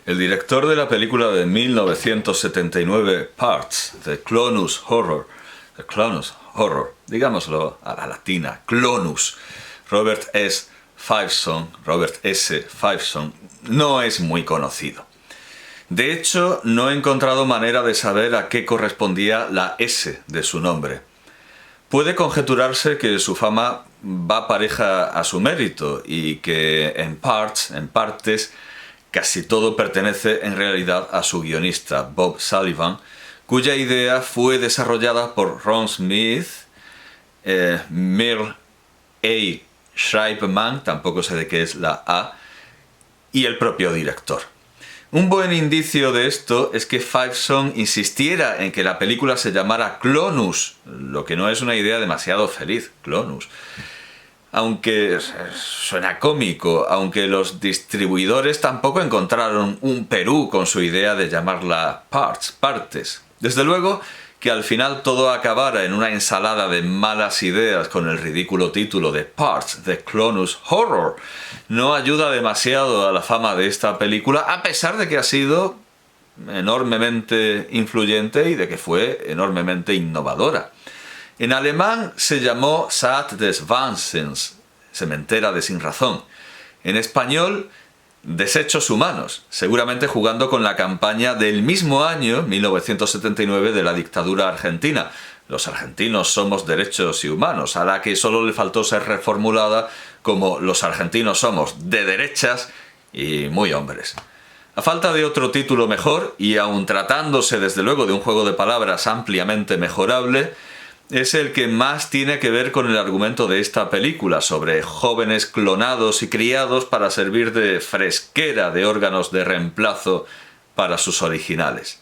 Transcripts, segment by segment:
El director de la película de 1979 Parts, The Clonus Horror, digámoslo a la latina, Clonus, Robert S. Fiveson, no es muy conocido. De hecho, no he encontrado manera de saber a qué correspondía la S de su nombre. Puede conjeturarse que su fama va pareja a su mérito y que en partes, casi todo pertenece en realidad a su guionista, Bob Sullivan, cuya idea fue desarrollada por Ron Smith, Merle A. Schreibman, tampoco sé de qué es la A, y el propio director. Un buen indicio de esto es que Fiveson insistiera en que la película se llamara Clonus, lo que no es una idea demasiado feliz, Clonus. Aunque suena cómico, aunque los distribuidores tampoco encontraron un Perú con su idea de llamarla partes. Desde luego que al final todo acabara en una ensalada de malas ideas con el ridículo título de Parts, The Clonus Horror, no ayuda demasiado a la fama de esta película, a pesar de que ha sido enormemente influyente y de que fue enormemente innovadora. En alemán se llamó Saat des Wahnsinns, cementera de sin razón. En español, Desechos humanos, seguramente jugando con la campaña del mismo año, 1979, de la dictadura argentina. Los argentinos somos derechos y humanos, a la que solo le faltó ser reformulada como los argentinos somos de derechas y muy hombres. A falta de otro título mejor, y aun tratándose desde luego de un juego de palabras ampliamente mejorable, es el que más tiene que ver con el argumento de esta película sobre jóvenes clonados y criados para servir de fresquera de órganos de reemplazo para sus originales.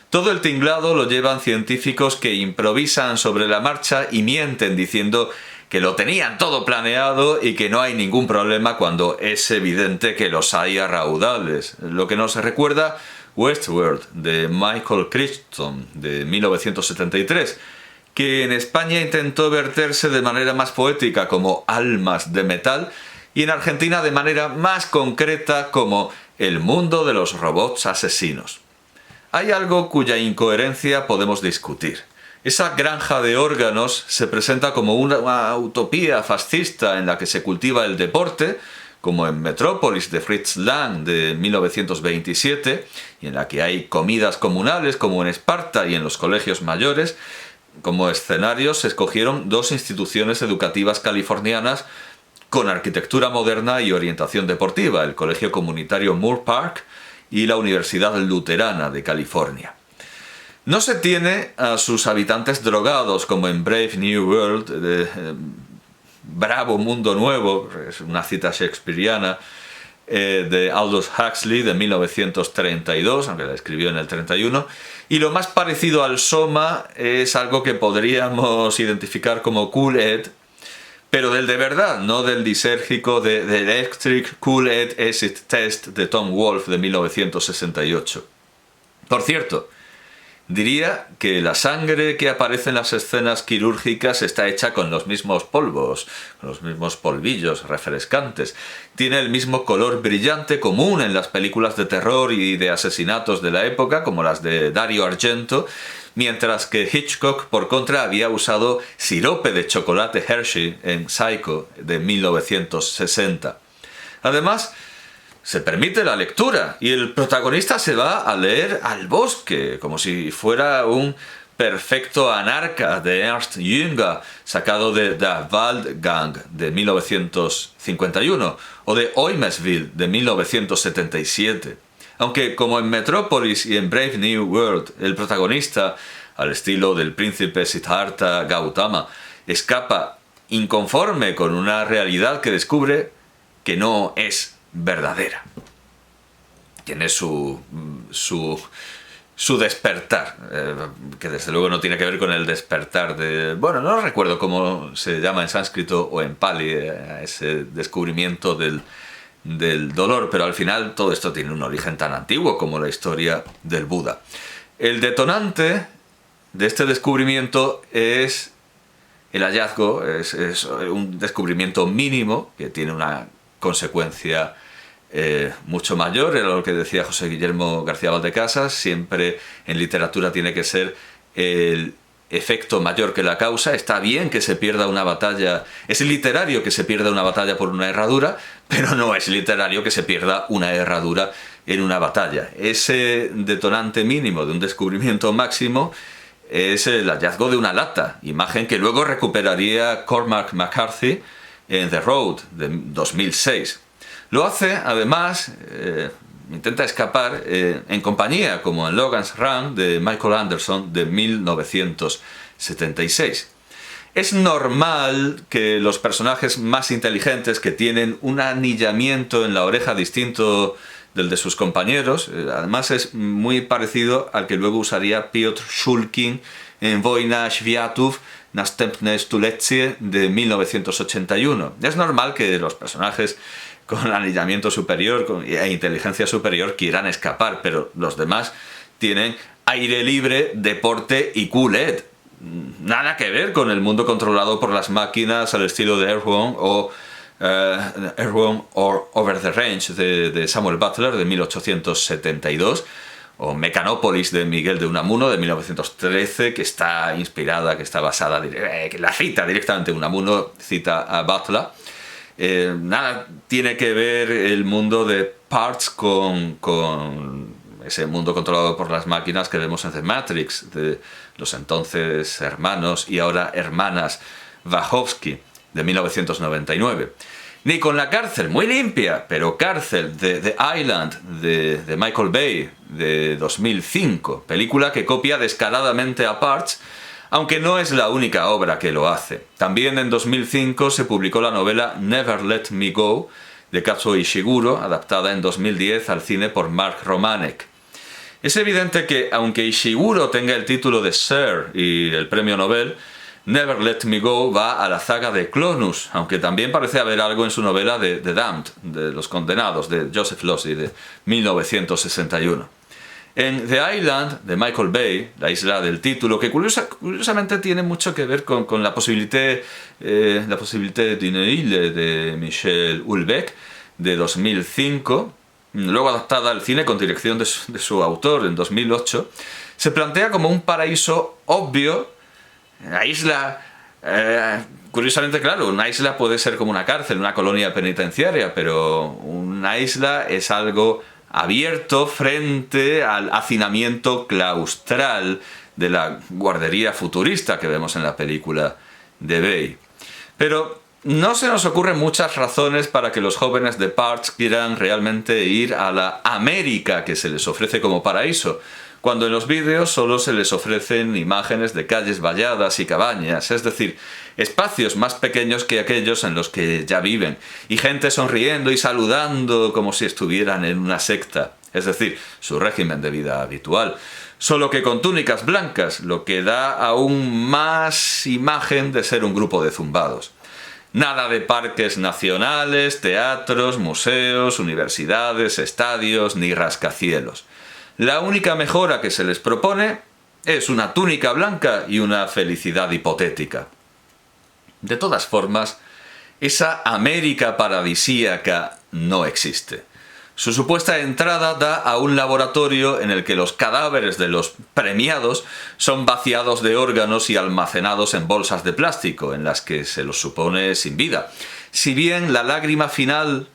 Todo el tinglado lo llevan científicos que improvisan sobre la marcha y mienten diciendo que lo tenían todo planeado y que no hay ningún problema cuando es evidente que los hay a raudales. Lo que nos recuerda Westworld de Michael Crichton de 1973, que en España intentó verterse de manera más poética como Almas de Metal y en Argentina de manera más concreta como El mundo de los robots asesinos. Hay algo cuya incoherencia podemos discutir. Esa granja de órganos se presenta como una utopía fascista en la que se cultiva el deporte, como en Metrópolis de Fritz Lang de 1927, y en la que hay comidas comunales como en Esparta y en los colegios mayores. Como escenarios se escogieron dos instituciones educativas californianas con arquitectura moderna y orientación deportiva, el Colegio Comunitario Moore Park y la Universidad Luterana de California. No se tiene a sus habitantes drogados como en Brave New World, Bravo Mundo Nuevo, es una cita shakespeariana, de Aldous Huxley de 1932, aunque la escribió en el 31, y lo más parecido al Soma es algo que podríamos identificar como Kool-Aid, pero del de verdad, no del disérgico de The Electric Kool-Aid Acid Test de Tom Wolfe de 1968. Por cierto, diría que la sangre que aparece en las escenas quirúrgicas está hecha con los mismos polvos, con los mismos polvillos refrescantes. Tiene el mismo color brillante común en las películas de terror y de asesinatos de la época, como las de Dario Argento, mientras que Hitchcock, por contra, había usado sirope de chocolate Hershey en Psycho de 1960. Además, se permite la lectura y el protagonista se va a leer al bosque, como si fuera un perfecto anarca de Ernst Jünger, sacado de The Waldgang de 1951 o de Oimesville de 1977. Aunque, como en Metrópolis y en Brave New World, el protagonista, al estilo del príncipe Siddhartha Gautama, escapa inconforme con una realidad que descubre que no es verdadera. Tiene su despertar, que desde luego no tiene que ver con el despertar de... Bueno, no recuerdo cómo se llama en sánscrito o en pali, ese descubrimiento del dolor, pero al final todo esto tiene un origen tan antiguo como la historia del Buda. El detonante de este descubrimiento es el hallazgo, es un descubrimiento mínimo que tiene una consecuencia mucho mayor, era lo que decía José Guillermo García Valdecasas, siempre en literatura tiene que ser el efecto mayor que la causa. Está bien que se pierda una batalla, es literario que se pierda una batalla por una herradura, pero no es literario que se pierda una herradura en una batalla. Ese detonante mínimo de un descubrimiento máximo es el hallazgo de una lata, imagen que luego recuperaría Cormac McCarthy en The Road de 2006. Lo hace, además, intenta escapar en compañía, como en Logan's Run de Michael Anderson de 1976. Es normal que los personajes más inteligentes, que tienen un anillamiento en la oreja distinto del de sus compañeros, además es muy parecido al que luego usaría Piotr Shulkin en Wojna Światów Następne Stulecje de 1981. Es normal que los personajes con anillamiento superior e inteligencia superior quieran escapar, pero los demás tienen aire libre, deporte y QLED. Nada que ver con el mundo controlado por las máquinas al estilo de Earthworm o Earthworm or Over the Range de Samuel Butler de 1872, o Mecanopolis de Miguel de Unamuno de 1913, que está inspirada, que está basada, que la cita directamente, Unamuno cita a Butler. Nada tiene que ver el mundo de Parts con ese mundo controlado por las máquinas que vemos en The Matrix, de los entonces hermanos y ahora hermanas Wachowski de 1999. Ni con la cárcel, muy limpia, pero cárcel de The Island de Michael Bay de 2005, película que copia descaradamente a Parts, aunque no es la única obra que lo hace. También en 2005 se publicó la novela Never Let Me Go de Kazuo Ishiguro, adaptada en 2010 al cine por Mark Romanek. Es evidente que, aunque Ishiguro tenga el título de Sir y el premio Nobel, Never Let Me Go va a la saga de Clonus, aunque también parece haber algo en su novela de The Damned, de Los Condenados, de Joseph Losey, de 1961. En The Island, de Michael Bay, la isla del título, que curiosamente tiene mucho que ver con la Possibilité d'une île de Michel Houellebecq, de 2005, luego adaptada al cine con dirección de su autor en 2008, se plantea como un paraíso obvio. La isla, curiosamente, claro, una isla puede ser como una cárcel, una colonia penitenciaria, pero una isla es algo abierto frente al hacinamiento claustral de la guardería futurista que vemos en la película de Bay. Pero no se nos ocurren muchas razones para que los jóvenes de Parts quieran realmente ir a la América que se les ofrece como paraíso, cuando en los vídeos solo se les ofrecen imágenes de calles valladas y cabañas, es decir, espacios más pequeños que aquellos en los que ya viven, y gente sonriendo y saludando como si estuvieran en una secta, es decir, su régimen de vida habitual, solo que con túnicas blancas, lo que da aún más imagen de ser un grupo de zumbados. Nada de parques nacionales, teatros, museos, universidades, estadios ni rascacielos. La única mejora que se les propone es una túnica blanca y una felicidad hipotética. De todas formas, esa América paradisíaca no existe. Su supuesta entrada da a un laboratorio en el que los cadáveres de los premiados son vaciados de órganos y almacenados en bolsas de plástico, en las que se los supone sin vida. Si bien la lágrima final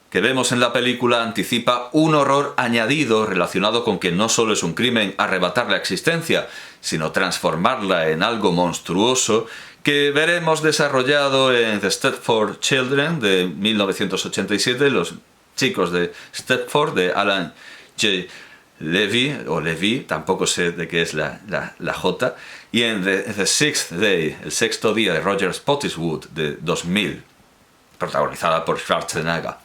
que vemos en la película anticipa un horror añadido relacionado con que no solo es un crimen arrebatar la existencia, sino transformarla en algo monstruoso, que veremos desarrollado en The Stepford Children de 1987, Los chicos de Stepford, de Alan J. Levy, o Levy, tampoco sé de qué es la J, y en The Sixth Day, El sexto día, de Roger Spottiswoode de 2000, protagonizada por Schwarzenegger.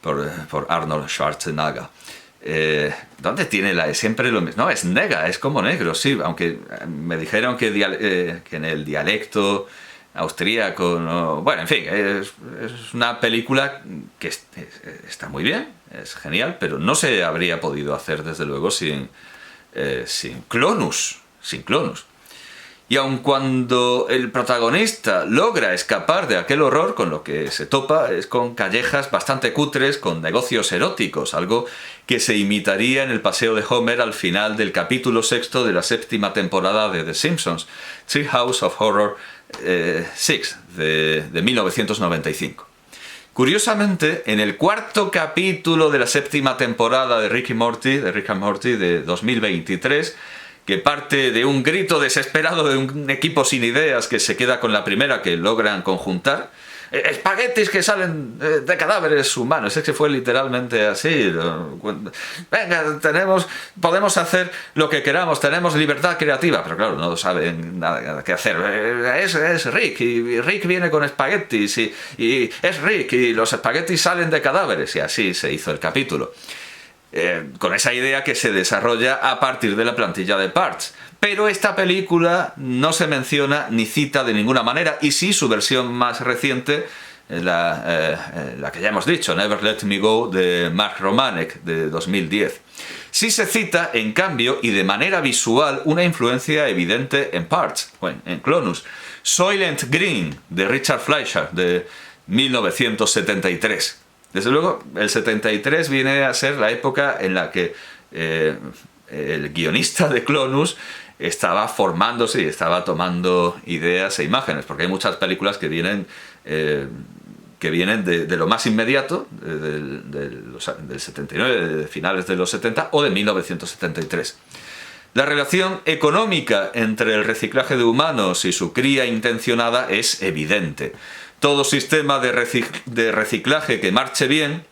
Por Arnold Schwarzenegger. ¿Dónde tiene la E? Siempre lo mismo. No, es nega, es como negro, sí, aunque me dijeron que en el dialecto austríaco, no, bueno, en fin, es una película que está muy bien, es genial, pero no se habría podido hacer desde luego sin Clonus, Y aun cuando el protagonista logra escapar de aquel horror, con lo que se topa es con callejas bastante cutres, con negocios eróticos, algo que se imitaría en el paseo de Homer al final del capítulo 6 de la 7ª temporada de The Simpsons, Treehouse of Horror 6, de 1995. Curiosamente, en el 4º capítulo de la 7ª temporada de Rick and Morty de 2023, que parte de un grito desesperado de un equipo sin ideas que se queda con la primera que logran conjuntar, espaguetis que salen de cadáveres humanos, es que fue literalmente así. Venga, podemos hacer lo que queramos, tenemos libertad creativa, pero claro, no saben nada que hacer. Es Rick, y Rick viene con espaguetis, y es Rick, y los espaguetis salen de cadáveres, y así se hizo el capítulo. Con esa idea que se desarrolla a partir de la plantilla de Parts. Pero esta película no se menciona ni cita de ninguna manera, y sí su versión más reciente, la que ya hemos dicho, Never Let Me Go, de Mark Romanek, de 2010. Sí se cita, en cambio, y de manera visual, una influencia evidente en Parts, en Clonus. Soylent Green, de Richard Fleischer, de 1973. Desde luego, el 73 viene a ser la época en la que el guionista de Clonus estaba formándose y estaba tomando ideas e imágenes, porque hay muchas películas que vienen de lo más inmediato, del 79, de finales de los 70 o de 1973. La relación económica entre el reciclaje de humanos y su cría intencionada es evidente. Todo sistema de reciclaje que marche bien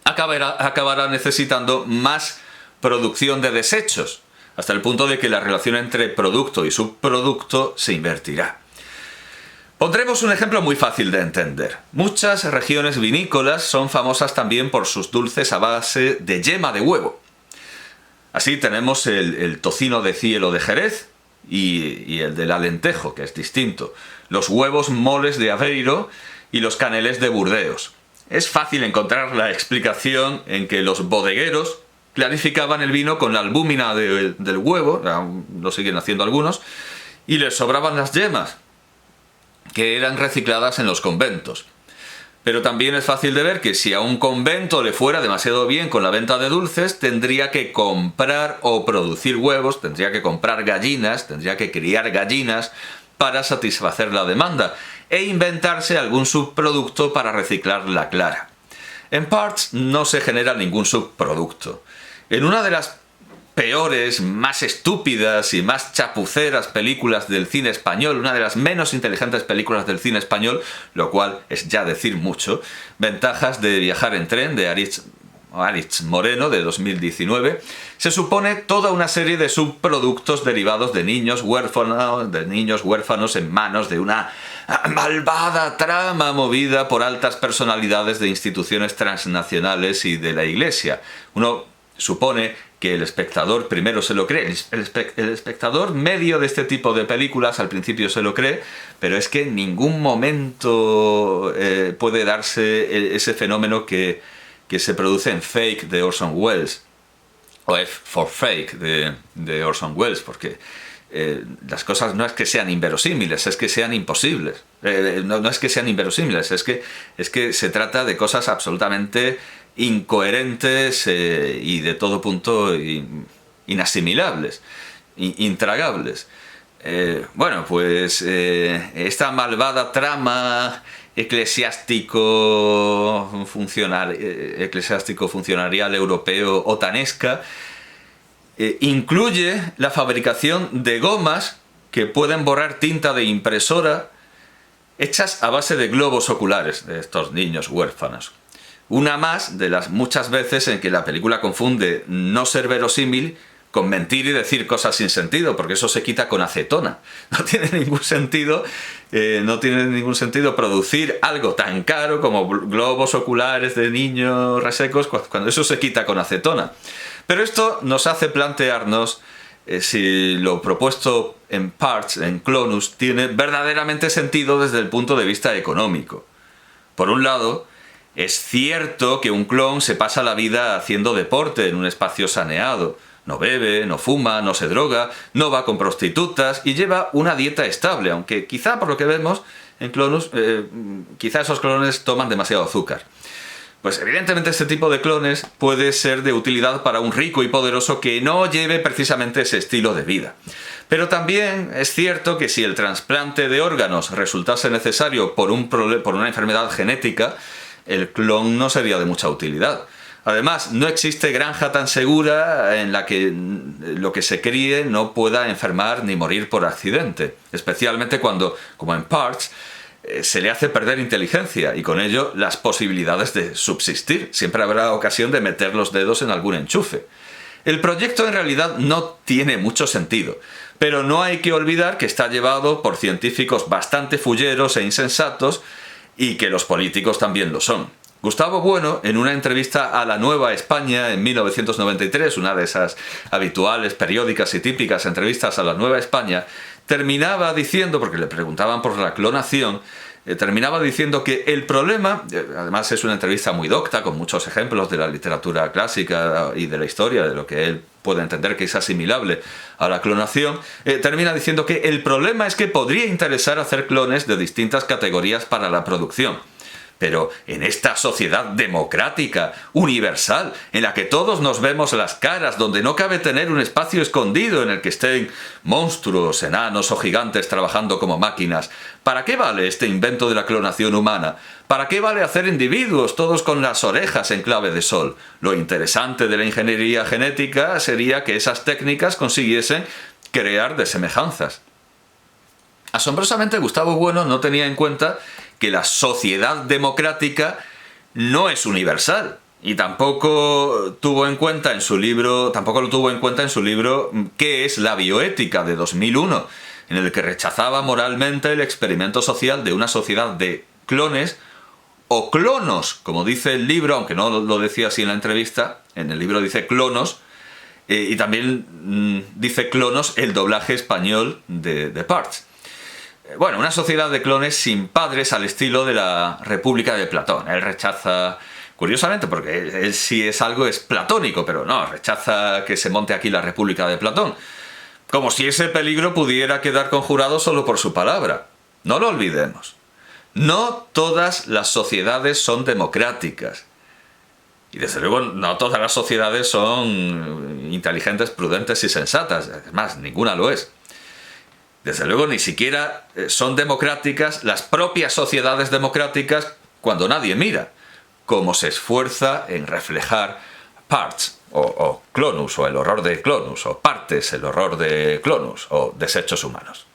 acabará necesitando más producción de desechos, hasta el punto de que la relación entre producto y subproducto se invertirá. Pondremos un ejemplo muy fácil de entender. Muchas regiones vinícolas son famosas también por sus dulces a base de yema de huevo. Así tenemos el tocino de cielo de Jerez y el del Alentejo, que es distinto, los huevos moles de Aveiro y los caneles de Burdeos. Es fácil encontrar la explicación en que los bodegueros clarificaban el vino con la albúmina del huevo, lo siguen haciendo algunos, y les sobraban las yemas, que eran recicladas en los conventos. Pero también es fácil de ver que si a un convento le fuera demasiado bien con la venta de dulces, tendría que comprar o producir huevos, tendría que comprar gallinas, tendría que criar gallinas para satisfacer la demanda e inventarse algún subproducto para reciclar la clara. En Parts no se genera ningún subproducto. En una de las peores, más estúpidas y más chapuceras películas del cine español, una de las menos inteligentes películas del cine español, lo cual es ya decir mucho, Ventajas de viajar en tren, de Aritz Moreno, de 2019, se supone toda una serie de subproductos derivados de niños huérfanos en manos de una malvada trama movida por altas personalidades de instituciones transnacionales y de la Iglesia. Uno supone que el espectador primero se lo cree, el espectador medio de este tipo de películas al principio se lo cree, pero es que en ningún momento puede darse ese fenómeno que se produce en Fake de Orson Welles, o F for Fake de Orson Welles, porque las cosas no es que sean inverosímiles, es que sean imposibles. No es que sean inverosímiles, es que se trata de cosas absolutamente incoherentes y de todo punto inasimilables, intragables. Esta malvada trama eclesiástico-funcionarial europeo otanesca incluye la fabricación de gomas que pueden borrar tinta de impresora hechas a base de globos oculares de estos niños huérfanos. Una más de las muchas veces en que la película confunde no ser verosímil con mentir y decir cosas sin sentido, porque eso se quita con acetona. No tiene ningún sentido producir algo tan caro como globos oculares de niños resecos cuando eso se quita con acetona. Pero esto nos hace plantearnos si lo propuesto en Parts, en Clonus, tiene verdaderamente sentido desde el punto de vista económico. Por un lado, es cierto que un clon se pasa la vida haciendo deporte en un espacio saneado. No bebe, no fuma, no se droga, no va con prostitutas y lleva una dieta estable, aunque quizá por lo que vemos en Clonus, quizá esos clones toman demasiado azúcar. Pues evidentemente este tipo de clones puede ser de utilidad para un rico y poderoso que no lleve precisamente ese estilo de vida. Pero también es cierto que si el trasplante de órganos resultase necesario por una enfermedad genética, el clon no sería de mucha utilidad. Además, no existe granja tan segura en la que lo que se críe no pueda enfermar ni morir por accidente, especialmente cuando, como en Parts, se le hace perder inteligencia y con ello las posibilidades de subsistir. Siempre habrá ocasión de meter los dedos en algún enchufe. El proyecto en realidad no tiene mucho sentido, pero no hay que olvidar que está llevado por científicos bastante fulleros e insensatos y que los políticos también lo son. Gustavo Bueno, en una entrevista a La Nueva España en 1993, una de esas habituales, periódicas y típicas entrevistas a La Nueva España, terminaba diciendo, porque le preguntaban por la clonación, terminaba diciendo que el problema, además es una entrevista muy docta, con muchos ejemplos de la literatura clásica y de la historia, de lo que él puede entender que es asimilable a la clonación, termina diciendo que el problema es que podría interesar hacer clones de distintas categorías para la producción. Pero en esta sociedad democrática, universal, en la que todos nos vemos las caras, donde no cabe tener un espacio escondido en el que estén monstruos, enanos o gigantes trabajando como máquinas, ¿para qué vale este invento de la clonación humana? ¿Para qué vale hacer individuos todos con las orejas en clave de sol? Lo interesante de la ingeniería genética sería que esas técnicas consiguiesen crear desemejanzas. Asombrosamente, Gustavo Bueno no tenía en cuenta que la sociedad democrática no es universal y tampoco lo tuvo en cuenta en su libro ¿Qué es la bioética?, de 2001, en el que rechazaba moralmente el experimento social de una sociedad de clones o clonos, como dice el libro, aunque no lo decía así en la entrevista. En el libro dice clonos, y también dice clonos el doblaje español de Parts. Bueno, una sociedad de clones sin padres al estilo de la República de Platón. Él rechaza, curiosamente, porque él sí es algo, es platónico, pero no, rechaza que se monte aquí la República de Platón. Como si ese peligro pudiera quedar conjurado solo por su palabra. No lo olvidemos. No todas las sociedades son democráticas. Y desde luego no todas las sociedades son inteligentes, prudentes y sensatas. Además, ninguna lo es. Desde luego ni siquiera son democráticas las propias sociedades democráticas cuando nadie mira, como se esfuerza en reflejar Parts, o Clonus, o el horror de Clonus, o Partes, el horror de Clonus, o Desechos humanos.